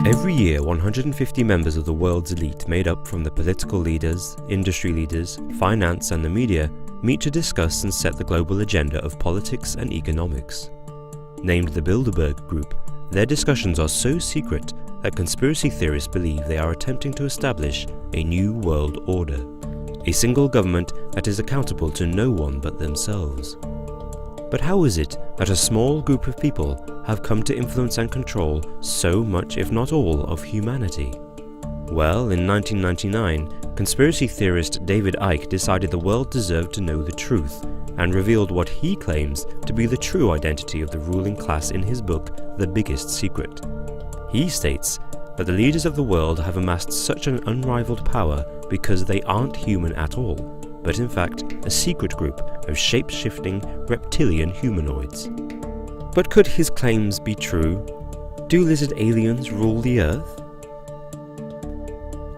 Every year, 150 members of the world's elite, made up from the political leaders, industry leaders, finance and the media, meet to discuss and set the global agenda of politics and economics. Named the Bilderberg Group, their discussions are so secret that conspiracy theorists believe they are attempting to establish a new world order, a single government that is accountable to no one but themselves. But how is it that a small group of people have come to influence and control so much, if not all, of humanity? Well, in 1999, conspiracy theorist David Icke decided the world deserved to know the truth, and revealed what he claims to be the true identity of the ruling class in his book, The Biggest Secret. He states that the leaders of the world have amassed such an unrivaled power because they aren't human at all, but in fact a secret group of shape-shifting reptilian humanoids. But could his claims be true? Do lizard aliens rule the Earth?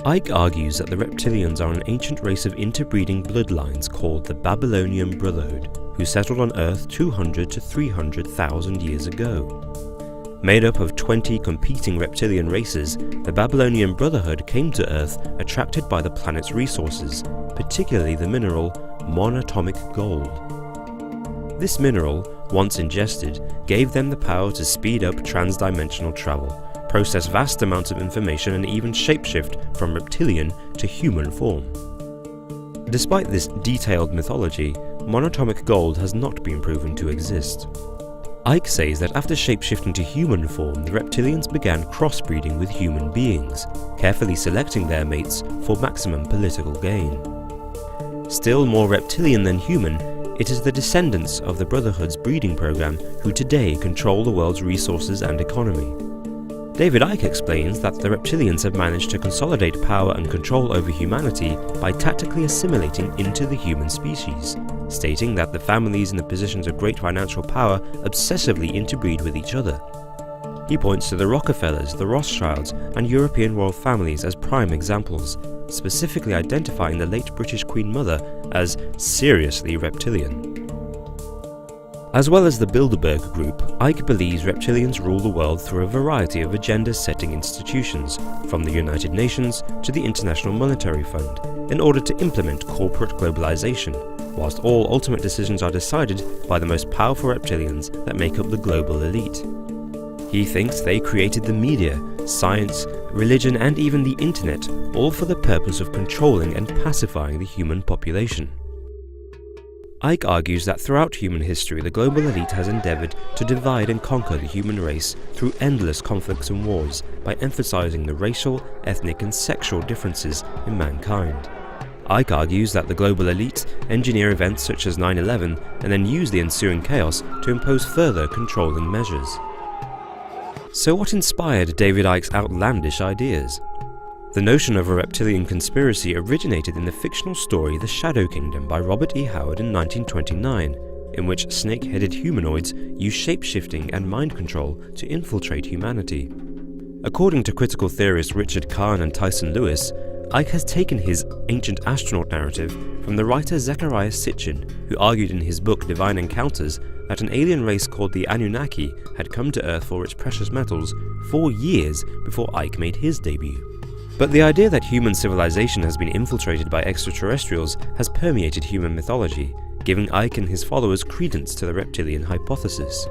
Icke argues that the reptilians are an ancient race of interbreeding bloodlines called the Babylonian Brotherhood, who settled on Earth 200 to 300,000 years ago. Made up of 20 competing reptilian races, the Babylonian Brotherhood came to Earth attracted by the planet's resources, particularly the mineral monatomic gold. This mineral, once ingested, gave them the power to speed up transdimensional travel, process vast amounts of information and even shapeshift from reptilian to human form. Despite this detailed mythology, monatomic gold has not been proven to exist. Icke says that after shapeshifting to human form, the reptilians began crossbreeding with human beings, carefully selecting their mates for maximum political gain. Still more reptilian than human, it is the descendants of the Brotherhood's breeding program who today control the world's resources and economy. David Icke explains that the reptilians have managed to consolidate power and control over humanity by tactically assimilating into the human species, stating that the families in the positions of great financial power obsessively interbreed with each other. He points to the Rockefellers, the Rothschilds, and European royal families as prime examples, specifically identifying the late British Queen Mother as seriously reptilian. As well as the Bilderberg Group, Icke believes reptilians rule the world through a variety of agenda-setting institutions, from the United Nations to the International Monetary Fund, in order to implement corporate globalization, whilst all ultimate decisions are decided by the most powerful reptilians that make up the global elite. He thinks they created the media, science, religion and even the internet, all for the purpose of controlling and pacifying the human population. Icke argues that throughout human history, the global elite has endeavoured to divide and conquer the human race through endless conflicts and wars by emphasizing the racial, ethnic and sexual differences in mankind. Icke argues that the global elite engineer events such as 9/11 and then use the ensuing chaos to impose further controlling measures. So what inspired David Icke's outlandish ideas? The notion of a reptilian conspiracy originated in the fictional story The Shadow Kingdom by Robert E. Howard in 1929, in which snake-headed humanoids use shape-shifting and mind control to infiltrate humanity. According to critical theorists Richard Kahn and Tyson Lewis, Icke has taken his ancient astronaut narrative from the writer Zecharia Sitchin, who argued in his book Divine Encounters that an alien race called the Anunnaki had come to Earth for its precious metals 4 years before Icke made his debut. But the idea that human civilization has been infiltrated by extraterrestrials has permeated human mythology, giving Icke and his followers credence to the reptilian hypothesis.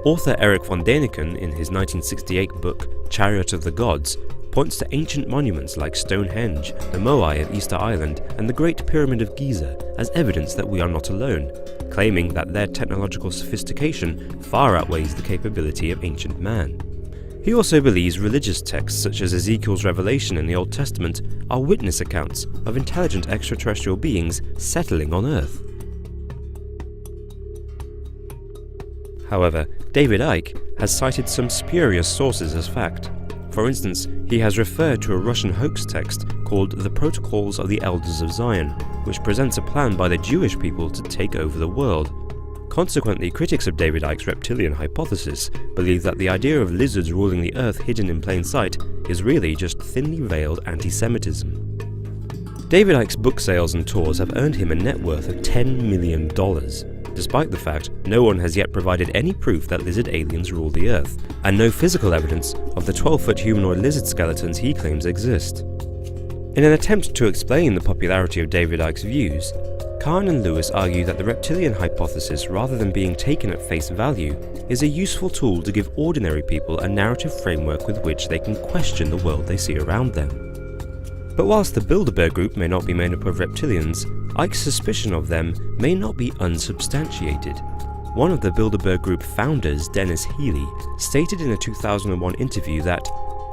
Author Erich von Däniken, in his 1968 book Chariot of the Gods, points to ancient monuments like Stonehenge, the Moai of Easter Island, and the Great Pyramid of Giza as evidence that we are not alone, claiming that their technological sophistication far outweighs the capability of ancient man. He also believes religious texts such as Ezekiel's Revelation in the Old Testament are witness accounts of intelligent extraterrestrial beings settling on Earth. However, David Icke has cited some spurious sources as fact. For instance, he has referred to a Russian hoax text called The Protocols of the Elders of Zion, which presents a plan by the Jewish people to take over the world. Consequently, critics of David Icke's reptilian hypothesis believe that the idea of lizards ruling the Earth hidden in plain sight is really just thinly veiled anti-Semitism. David Icke's book sales and tours have earned him a net worth of $10 million. despite the fact no one has yet provided any proof that lizard aliens rule the Earth, and no physical evidence of the 12-foot humanoid lizard skeletons he claims exist. In an attempt to explain the popularity of David Icke's views, Kahn and Lewis argue that the reptilian hypothesis, rather than being taken at face value, is a useful tool to give ordinary people a narrative framework with which they can question the world they see around them. But whilst the Bilderberg group may not be made up of reptilians, Icke's suspicion of them may not be unsubstantiated. One of the Bilderberg group founders, Dennis Healy, stated in a 2001 interview that,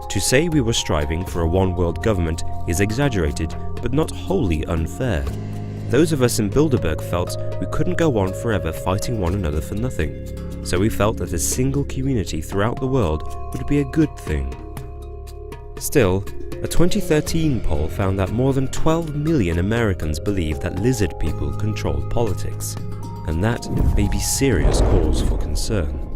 "To say we were striving for a one-world government is exaggerated, but not wholly unfair. Those of us in Bilderberg felt we couldn't go on forever fighting one another for nothing, so we felt that a single community throughout the world would be a good thing." Still, a 2013 poll found that more than 12 million Americans believe that lizard people control politics, and that may be serious cause for concern.